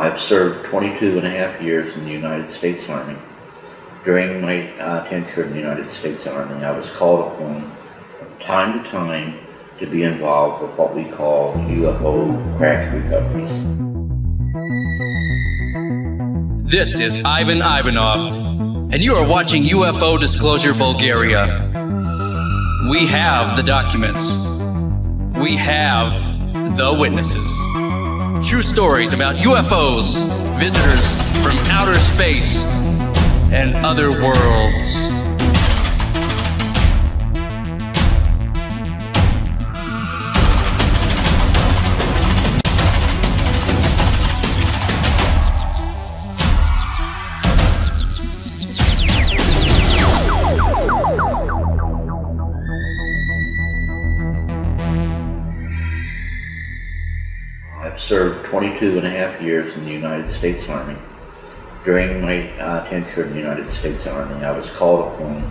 I've served 22 and a half years in the United States Army. During my tenure in the United States Army, I was called upon from time to time to be involved with what we call UFO crash recoveries. This is Ivan Ivanov, and you are watching UFO Disclosure Bulgaria. We have the documents. We have the witnesses. True stories about UFOs, visitors from outer space and other worlds. I've served 22 and a half years in the United States Army. During my tenure in the United States Army, I was called upon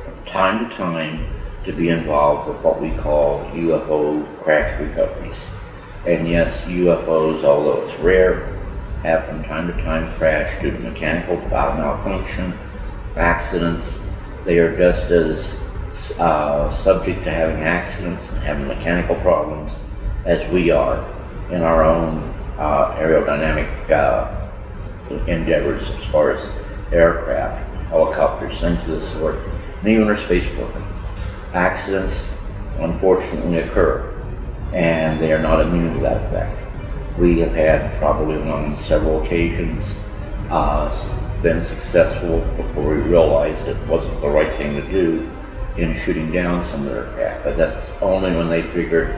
from time to time to be involved with what we call UFO crash recoveries. And yes, UFOs, although it's rare, have from time to time crashed due to mechanical malfunction, accidents. They are just as subject to having accidents and having mechanical problems as we are in our own aerodynamic endeavors as far as aircraft, helicopters, things of the sort, and even our spaceport. Accidents unfortunately occur, and they are not immune to that effect. We have had probably on several occasions been successful before we realized it wasn't the right thing to do in shooting down some of their aircraft, but that's only when they figured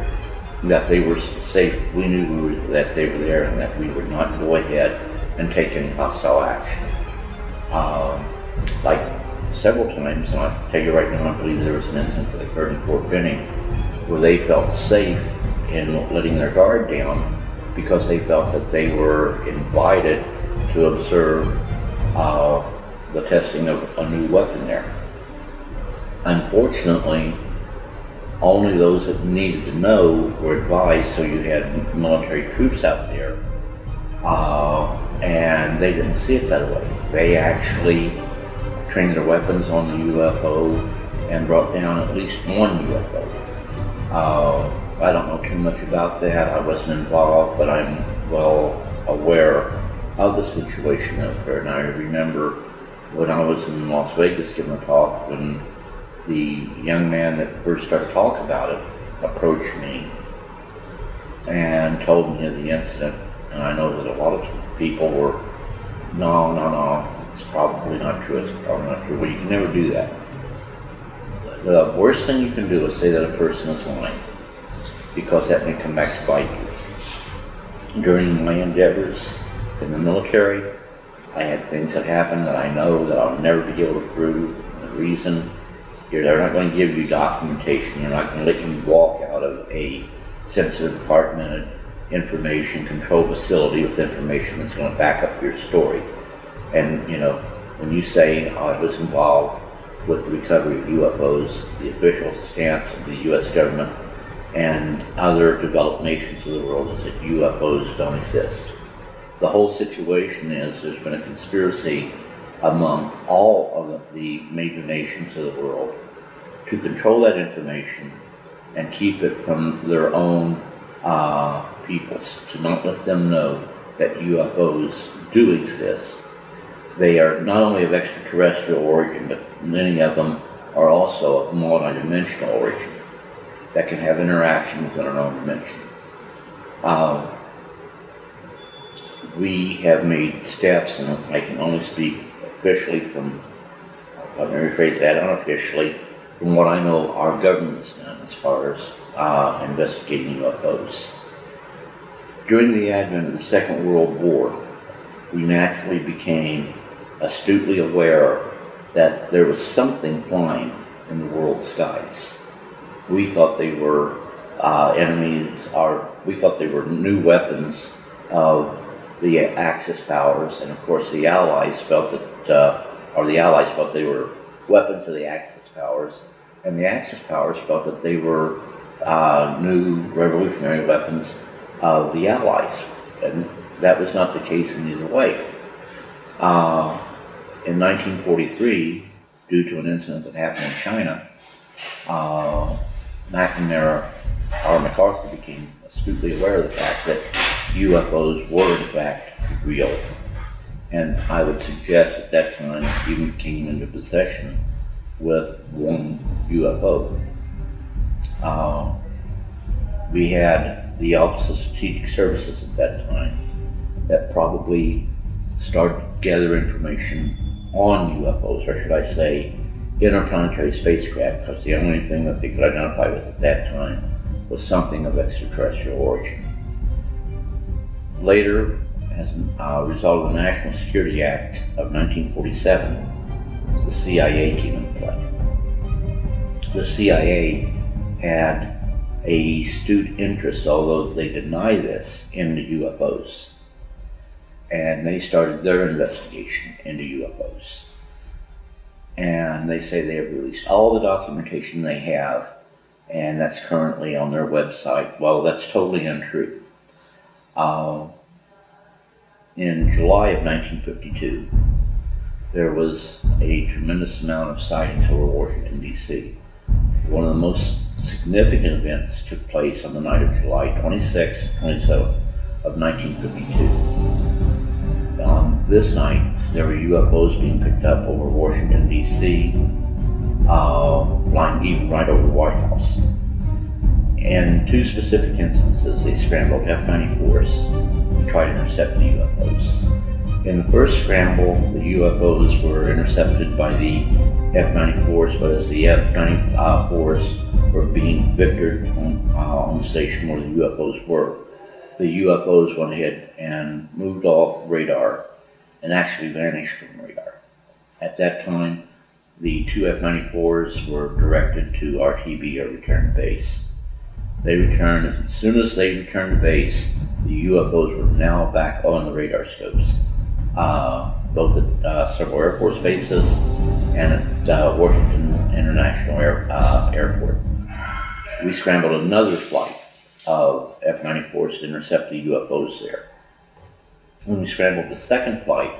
that they were safe. We knew that they were there and that we would not go ahead and take any hostile action. Like several times, and I'll tell you right now, I believe there was an incident that occurred in Fort Benning where they felt safe in letting their guard down because they felt that they were invited to observe the testing of a new weapon there. Unfortunately, only those that needed to know were advised, so you had military troops out there, and they didn't see it that way. They actually trained their weapons on the UFO and brought down at least one UFO. I don't know too much about that. I wasn't involved, but I'm well aware of the situation that occurred. And I remember when I was in Las Vegas giving a talk, when the young man that first started talking about it approached me and told me of the incident, and I know that a lot of people were, no, it's probably not true, well, you can never do that. The worst thing you can do is say that a person is lying, because that may come back to bite you. During my endeavors in the military, I had things that happened that I know that I'll never be able to prove. The reason, they're not going to give you documentation. They're not going to let you walk out of a sensitive departmented information control facility with information that's going to back up your story. And, when you say I was involved with the recovery of UFOs, the official stance of the U.S. government and other developed nations of the world is that UFOs don't exist. The whole situation is there's been a conspiracy among all of the major nations of the world to control that information and keep it from their own peoples, to not let them know that UFOs do exist. They are not only of extraterrestrial origin, but many of them are also of multidimensional origin that can have interactions in our own dimension. We have made steps, and I can only speak officially from, let me rephrase that, unofficially, from what I know our government's done as far as investigating UFOs. During the advent of the Second World War, we naturally became astutely aware that there was something flying in the world's skies. We thought they were enemies, we thought they were new weapons of the Axis powers, and of course the Allies felt that they were weapons of the Axis powers, and the Axis powers felt that they were new revolutionary weapons of the Allies, and that was not the case in either way. In 1943, due to an incident that happened in China, MacArthur became astutely aware of the fact that UFOs were in fact real, and I would suggest at that time he came into possession with one UFO. We had the Office of Strategic Services at that time that probably started to gather information on UFOs, or should I say interplanetary spacecraft, because the only thing that they could identify with at that time was something of extraterrestrial origin. Later, as a result of the National Security Act of 1947, the CIA came into play. The CIA had a astute interest, although they deny this, into UFOs. And they started their investigation into UFOs. And they say they have released all the documentation they have, and that's currently on their website. Well, that's totally untrue. In July of 1952, there was a tremendous amount of sightings over Washington, D.C. One of the most significant events took place on the night of July 26th, 27th of 1952. On this night, there were UFOs being picked up over Washington, D.C., flying even right over the White House. In two specific instances, they scrambled F-94s to try to intercept the UFOs. In the first scramble, the UFOs were intercepted by the F-94s, but as the F-94s were being victored on the station where the UFOs were, the UFOs went ahead and moved off radar and actually vanished from radar. At that time, the two F-94s were directed to RTB, or return to base. They returned. As soon as they returned to base, the UFOs were now back on the radar scopes, both at several Air Force bases and at Washington International Airport. We scrambled another flight of F-94s to intercept the UFOs there. When we scrambled the second flight,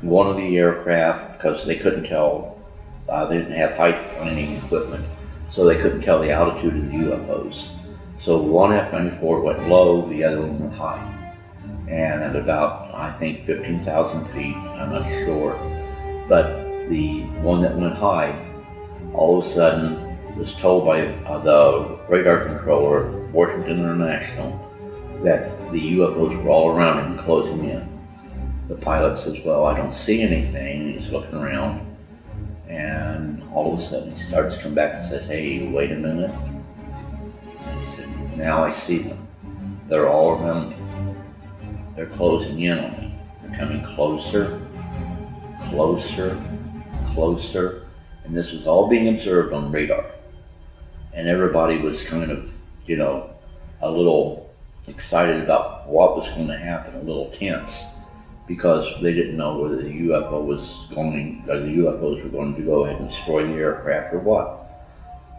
one of the aircraft, because they couldn't tell, they didn't have height planning equipment, so they couldn't tell the altitude of the UFOs. So one F-94 went low, the other one went high. And at about, I think, 15,000 feet, I'm not sure, but the one that went high, all of a sudden, was told by the radar controller, Washington International, that the UFOs were all around him, closing in. The pilot says, well, I don't see anything. He's looking around, and all of a sudden he starts to come back and says, hey, wait a minute. And he said, now I see them. They're all around me. They're closing in on me. They're coming closer, closer, closer, and this was all being observed on radar. And everybody was kind of, a little excited about what was going to happen, a little tense, because they didn't know whether the UFOs were going to go ahead and destroy the aircraft or what.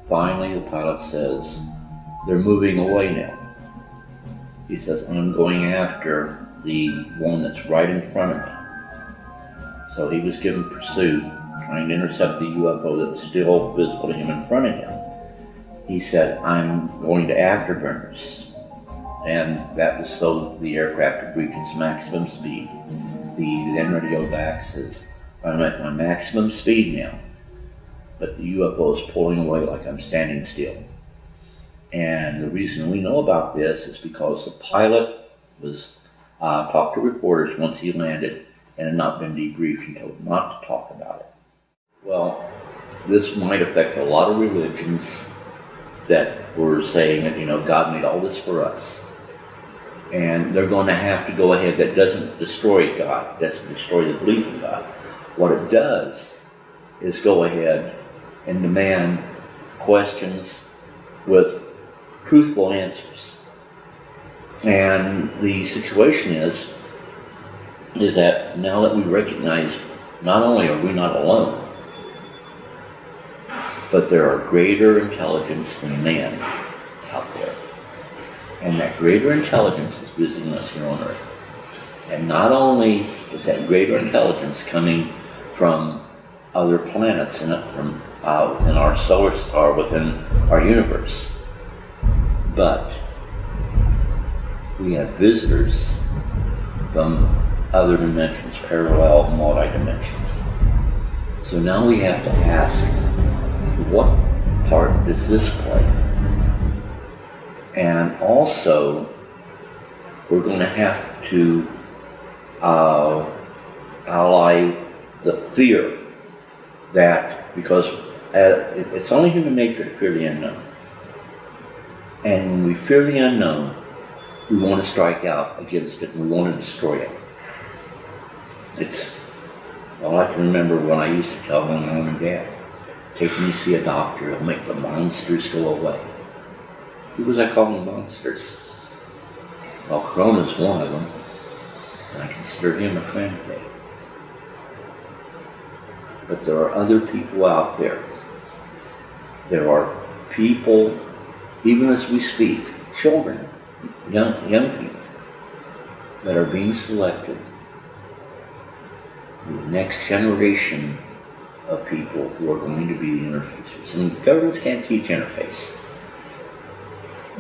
Finally, the pilot says, they're moving away now. He says, I'm going after the one that's right in front of me. So he was given pursuit, trying to intercept the UFO that was still visible to him in front of him. He said, I'm going to afterburners. And that was so the aircraft could reach its maximum speed. The then radio back says, I'm at my maximum speed now, but the UFO is pulling away like I'm standing still. And the reason we know about this is because the pilot was talked to reporters once he landed and had not been debriefed and told not to talk about it. Well, this might affect a lot of religions that were saying that, God made all this for us. And they're going to have to go ahead. That doesn't destroy God, doesn't destroy the belief in God. What it does is go ahead and demand questions with truthful answers. And the situation is that now that we recognize not only are we not alone, but there are greater intelligence than man out there. And that greater intelligence is visiting us here on Earth. And not only is that greater intelligence coming from other planets and from within our solar star, within our universe, but we have visitors from other dimensions, parallel multi-dimensions. So now we have to ask, what part does this play? And also, we're going to have to ally the fear that, because it's only human nature to fear the unknown. And when we fear the unknown, we want to strike out against it and we want to destroy it. I can remember when I used to tell my mom and dad, take me to see a doctor, it'll make the monsters go away. Who was I calling monsters? Well, Corona's one of them, and I consider him a friend today. But there are other people out there. There are people, even as we speak, children, young people, that are being selected. The next generation of people who are going to be the interfacers. And governments can't teach interface.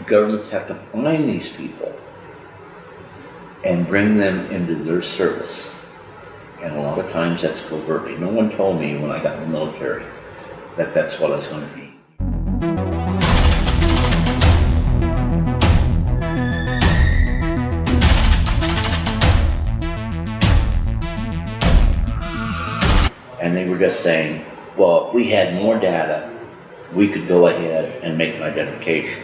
Governments have to find these people and bring them into their service. And a lot of times that's covertly. No one told me when I got in the military that that's what I was going to be. And they were just saying, well, if we had more data, we could go ahead and make an identification.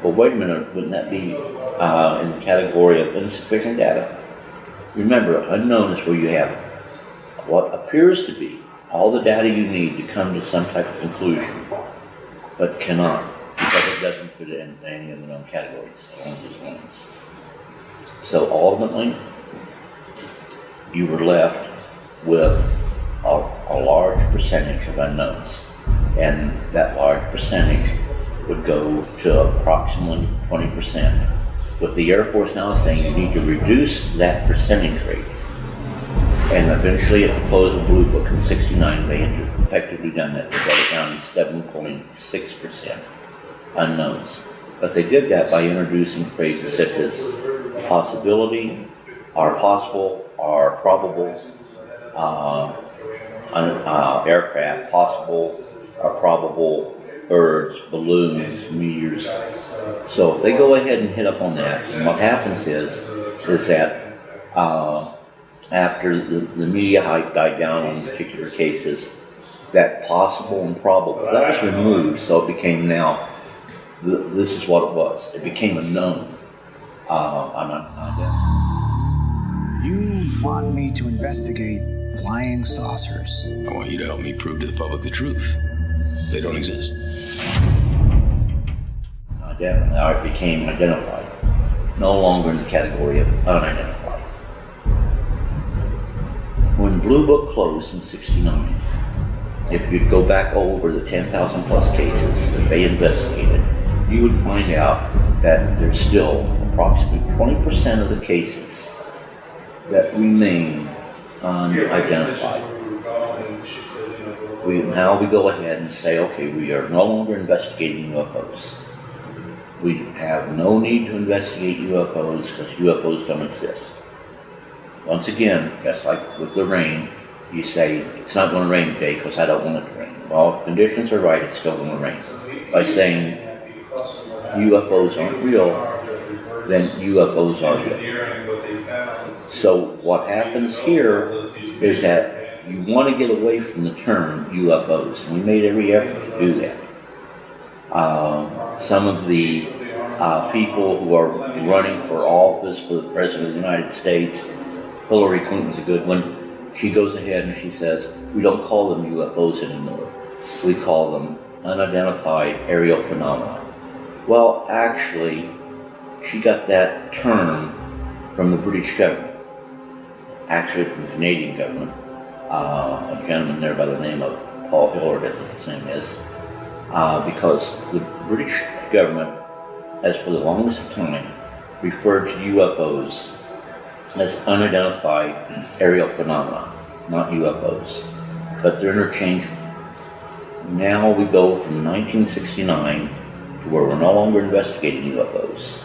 Well, wait a minute, wouldn't that be in the category of insufficient data? Remember, unknown is where you have what appears to be all the data you need to come to some type of conclusion, but cannot, because it doesn't fit in any of the known categories along those lines. So ultimately, you were left with a large percentage of unknowns, and that large percentage would go to approximately 20%. With the Air Force now saying you need to reduce that percentage rate, and eventually at the close of Blue Book in '69 they had effectively done that. They got it down to 7.6% unknowns. But they did that by introducing phrases such as possibility, are possible, are probable, aircraft, possible, are probable, birds, balloons, meteors. So they go ahead and hit up on that. And what happens is that after the media hype died down on particular cases, that possible and probable, that was removed, so it became now, this is what it was. It became a known. You want me to investigate flying saucers? I want you to help me prove to the public the truth. They don't exist. Now it became identified, no longer in the category of unidentified. When Blue Book closed in '69, if you'd go back over the 10,000 plus cases that they investigated, you would find out that there's still approximately 20% of the cases that remain unidentified. Now we go ahead and say, okay, we are no longer investigating UFOs. We have no need to investigate UFOs because UFOs don't exist. Once again, just like with the rain, you say, it's not going to rain today because I don't want it to rain. Well, if conditions are right, it's still going to rain. By saying UFOs aren't real, then UFOs are real. So what happens here is that you want to get away from the term UFOs. And we made every effort to do that. Some of the people who are running for office for the President of the United States, Hillary Clinton's a good one. She goes ahead and she says, we don't call them UFOs anymore. We call them unidentified aerial phenomena. Well, actually, she got that term from the British government, actually from the Canadian government. A gentleman there by the name of Paul Hillard, I think his name is, because the British government, as for the longest time, referred to UFOs as unidentified aerial phenomena, not UFOs, but they're interchangeable. Now we go from 1969 to where we're no longer investigating UFOs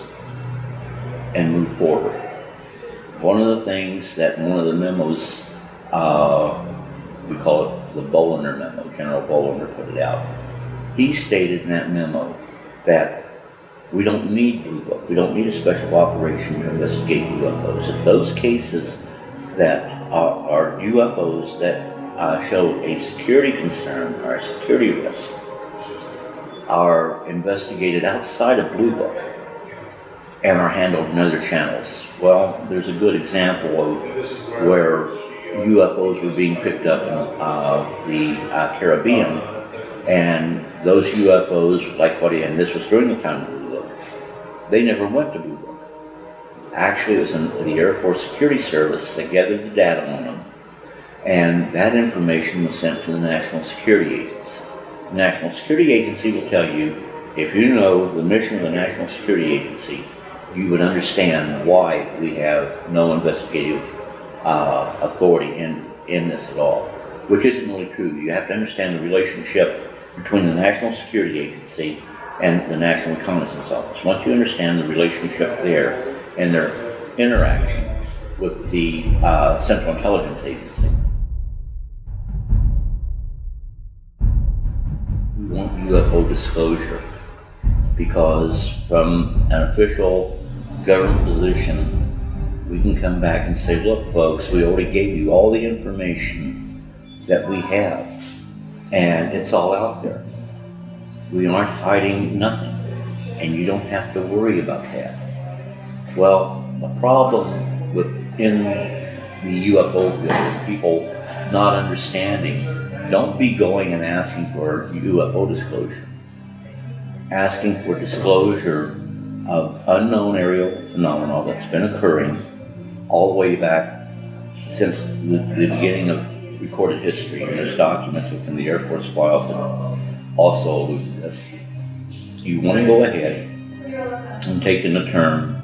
and move forward. One of the things that one of the memos, we call it the Bollinger memo, General Bollinger put it out. He stated in that memo that we don't need Blue Book, we don't need a special operation to investigate UFOs. If those cases that are UFOs that show a security concern or a security risk are investigated outside of Blue Book and are handled in other channels. Well, there's a good example of where UFOs were being picked up in the Caribbean, and those UFOs, like what he had, and this was during the time of Blue Book, they never went to Blue Book. Actually, it was the Air Force Security Service that gathered the data on them, and that information was sent to the National Security Agency. The National Security Agency will tell you, if you know the mission of the National Security Agency, you would understand why we have no investigative authority in this at all, which isn't really true. You have to understand the relationship between the National Security Agency and the National Reconnaissance Office. Once you understand the relationship there and their interaction with the Central Intelligence Agency, we want UFO disclosure, because from an official government position, we can come back and say, look folks, we already gave you all the information that we have, and it's all out there. We aren't hiding nothing, and you don't have to worry about that. Well, the problem within the UFO field, people not understanding, don't be going and asking for UFO disclosure. Asking for disclosure of unknown aerial phenomena that's been occurring all the way back since the beginning of recorded history. And there's documents within the Air Force files that also allude to this. You want to go ahead and take in the term,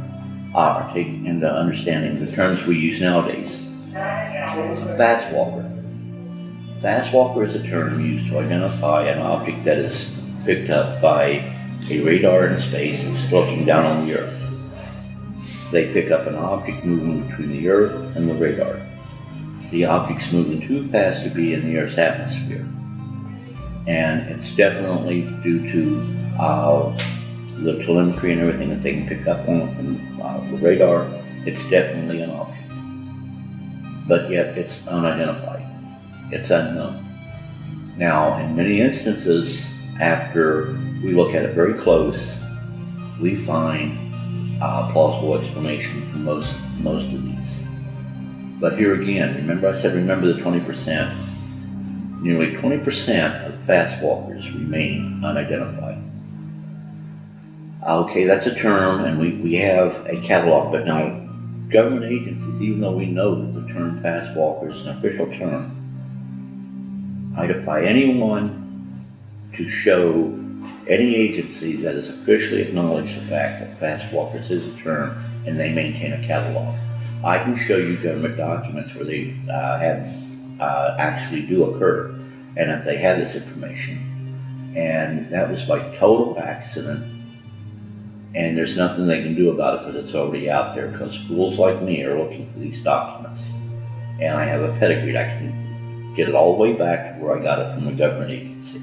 or take into understanding the terms we use nowadays. Fast walker. Fast walker is a term used to identify an object that is picked up by a radar in space that's floating down on the Earth. They pick up an object moving between the Earth and the radar. The object's moving too fast to be in the Earth's atmosphere. And it's definitely due to the telemetry and everything that they can pick up on from the radar. It's definitely an object. But yet it's unidentified. It's unknown. Now, in many instances, after we look at it very close, we find plausible explanation for most of these. But here again, remember I said, remember the 20%. Nearly 20% of fast walkers remain unidentified. Okay, that's a term, and we have a catalog, but now government agencies, even though we know that the term fast walker is an official term, identify anyone to show any agency that has officially acknowledged the fact that fast walkers is a term and they maintain a catalog. I can show you government documents where they actually do occur and that they have this information. And that was by total accident, and there's nothing they can do about it because it's already out there, because fools like me are looking for these documents. And I have a pedigree. I can get it all the way back to where I got it from the government agency.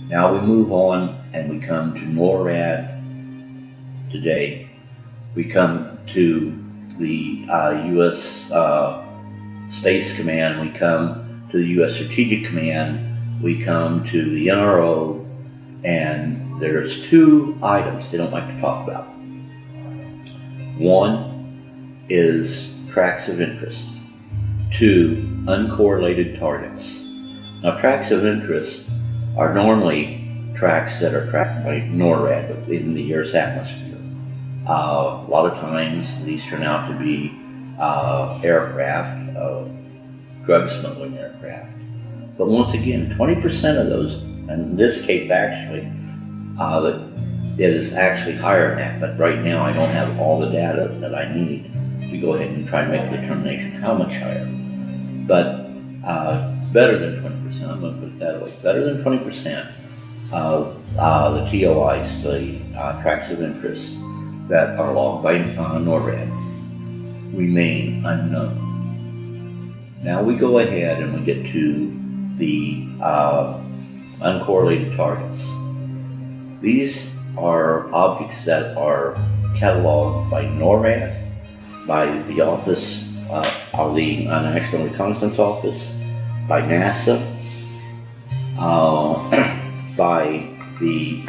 Now we move on and we come to NORAD today. We come to the U.S. Space Command. We come to the U.S. Strategic Command. We come to the NRO. And there's two items they don't like to talk about. One is tracks of interest. Two, uncorrelated targets. Now, tracks of interest are normally tracks that are tracked by NORAD within the Earth's atmosphere. A lot of times these turn out to be aircraft, drug smuggling aircraft. But once again, 20% of those, in this case actually, it is actually higher than that, but right now I don't have all the data that I need to go ahead and try to make a determination how much higher. But better than 20%, I'm going to put it that way, better than 20% of the TOIs, the tracks of interest that are logged by NORAD remain unknown. Now we go ahead and we get to the uncorrelated targets. These are objects that are cataloged by NORAD, by the Office of the National Reconnaissance Office, by NASA, by the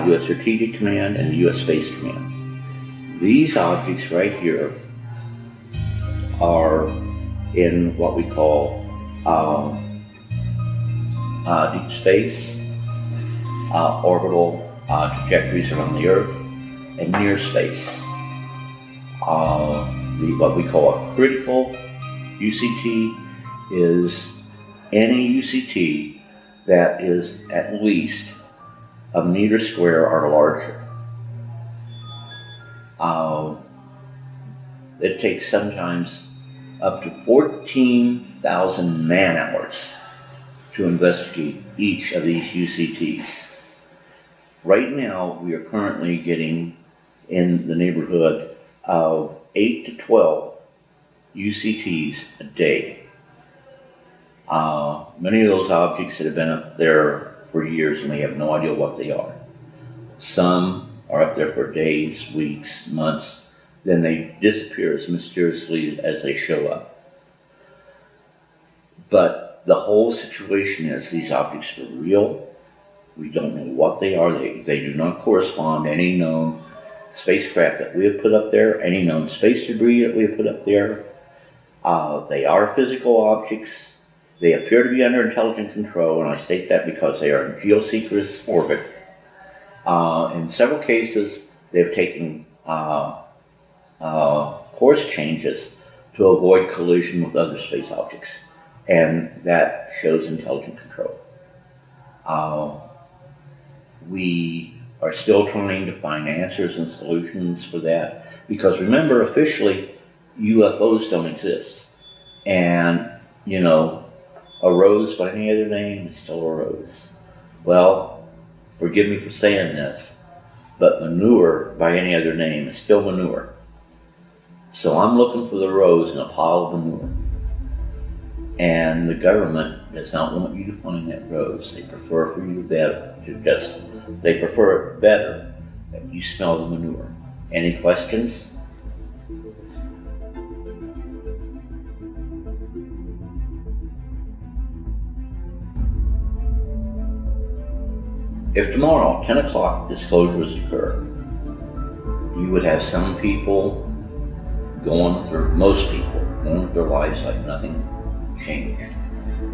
U.S. Strategic Command and the U.S. Space Command. These objects right here are in what we call deep space, orbital trajectories around the Earth, and near space. What we call a critical UCT is any UCT that is at least a meter square or larger. It takes sometimes up to 14,000 man-hours to investigate each of these UCTs. Right now, we are currently getting in the neighborhood of 8 to 12 UCTs a day. Many of those objects that have been up there for years and we have no idea what they are. Some are up there for days, weeks, months, then they disappear as mysteriously as they show up. But the whole situation is these objects are real. We don't know what they are. They do not correspond to any known spacecraft that we have put up there, any known space debris that we have put up there. They are physical objects. They appear to be under intelligent control, and I state that because they are in geosynchronous orbit. In several cases, they've taken course changes to avoid collision with other space objects, and that shows intelligent control. We are still trying to find answers and solutions for that, because remember, officially, UFOs don't exist. And, you know, a rose by any other name is still a rose. Well, forgive me for saying this, but manure by any other name is still manure. So I'm looking for the rose in a pile of manure. And the government does not want you to find that rose. They prefer for you they prefer it better that you smell the manure. Any questions? If tomorrow, 10 o'clock, disclosure was to occur, you would have some people most people going with their lives like nothing changed.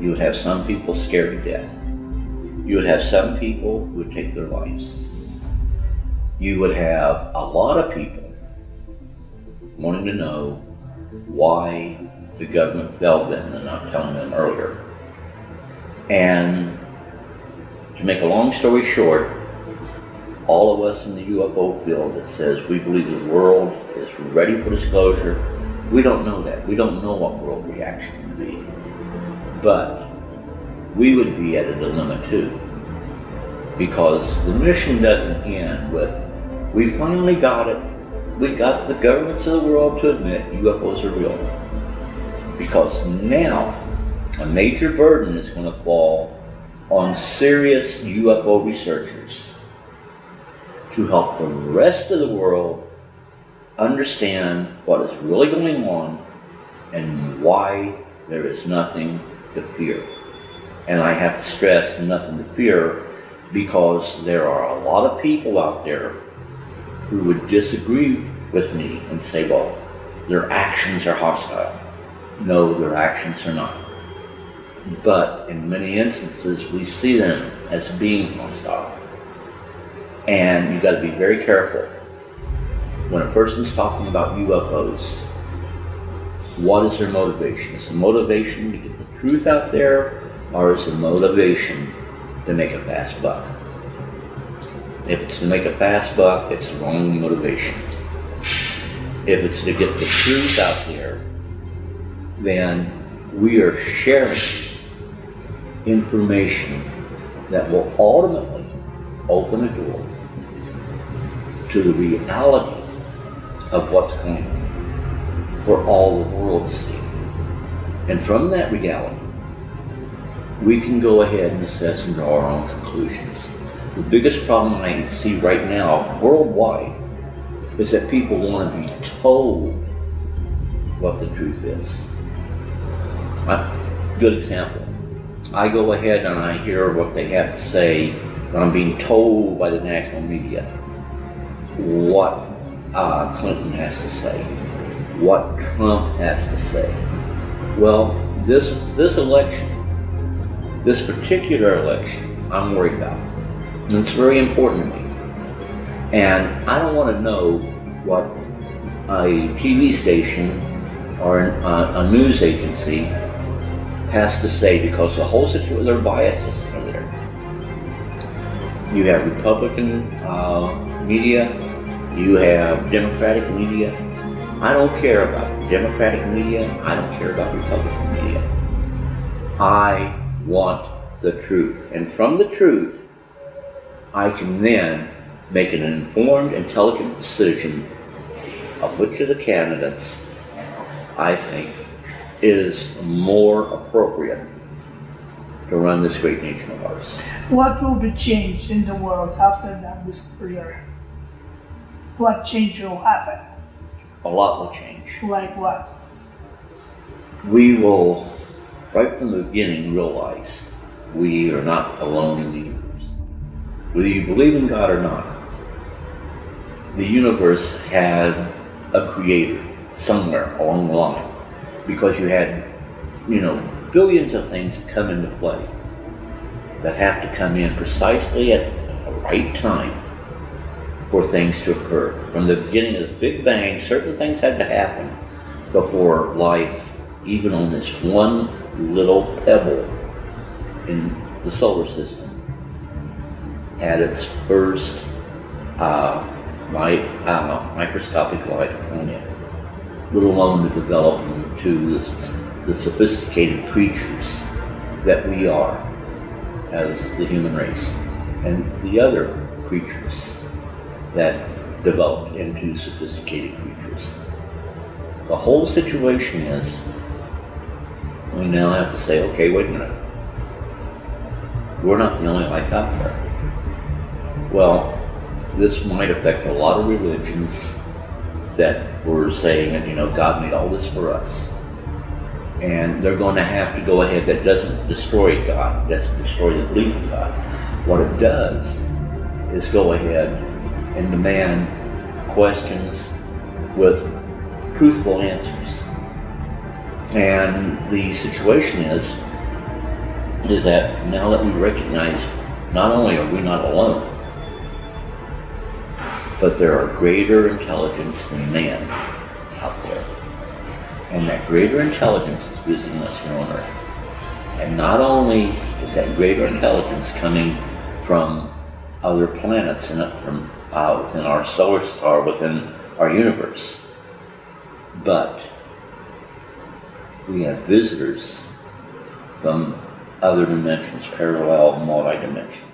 You would have some people scared to death. You would have some people who would take their lives. You would have a lot of people wanting to know why the government failed them and not telling them earlier. And to make a long story short, all of us in the UFO field that says we believe the world is ready for disclosure, we don't know that. We don't know what world reaction would be. But we would be at a dilemma too, because the mission doesn't end with, we finally got it. We got the governments of the world to admit UFOs are real. Because now a major burden is going to fall on serious UFO researchers to help the rest of the world understand what is really going on and why there is nothing to fear. And I have to stress nothing to fear, because there are a lot of people out there who would disagree with me and say, well, their actions are hostile. No, their actions are not. But in many instances, we see them as being hostile. And you've got to be very careful. when a person's talking about UFOs, what is their motivation? Is the motivation to get the truth out there, or is the motivation to make a fast buck? If it's to make a fast buck, it's the wrong motivation. If it's to get the truth out there, then we are sharing information that will ultimately open a door to the reality of what's going on for all the world to see. And from that reality, we can go ahead and assess and draw our own conclusions. The biggest problem I see right now, worldwide, is that people want to be told what the truth is. Good example. I go ahead and I hear what they have to say, and I'm being told by the national media what Clinton has to say, what Trump has to say. Well, this election, this particular election, I'm worried about. And it's very important to me. And I don't want to know what a TV station or a news agency has to say, because the whole situation, their biases are there. You have Republican media, you have Democratic media. I don't care about Democratic media, I don't care about Republican media. I want the truth. And from the truth, I can then make an informed, intelligent decision of which of the candidates I think is more appropriate to run this great nation of ours. What will be changed in the world after that disclosure? What change will happen? A lot will change. Like what? We will, right from the beginning, realize we are not alone in the universe. Whether you believe in God or not, the universe had a creator somewhere along the line, because you had, billions of things that come into play that have to come in precisely at the right time for things to occur. From the beginning of the Big Bang, certain things had to happen before life, even on this one little pebble in the solar system, had its first microscopic life on it, let alone to develop into the sophisticated creatures that we are as the human race, and the other creatures that developed into sophisticated creatures. The whole situation is, we now have to say, okay, wait a minute. We're not the only life out there. Well, this might affect a lot of religions that were saying that, God made all this for us. And they're going to have to go ahead. That doesn't destroy God, doesn't destroy the belief in God. What it does is go ahead and demand questions with truthful answers. And the situation is that now that we recognize not only are we not alone, but there are greater intelligence than man out there. And that greater intelligence is visiting us here on Earth. And not only is that greater intelligence coming from other planets and from within our solar star, within our universe, but we have visitors from other dimensions, parallel, multi-dimensional.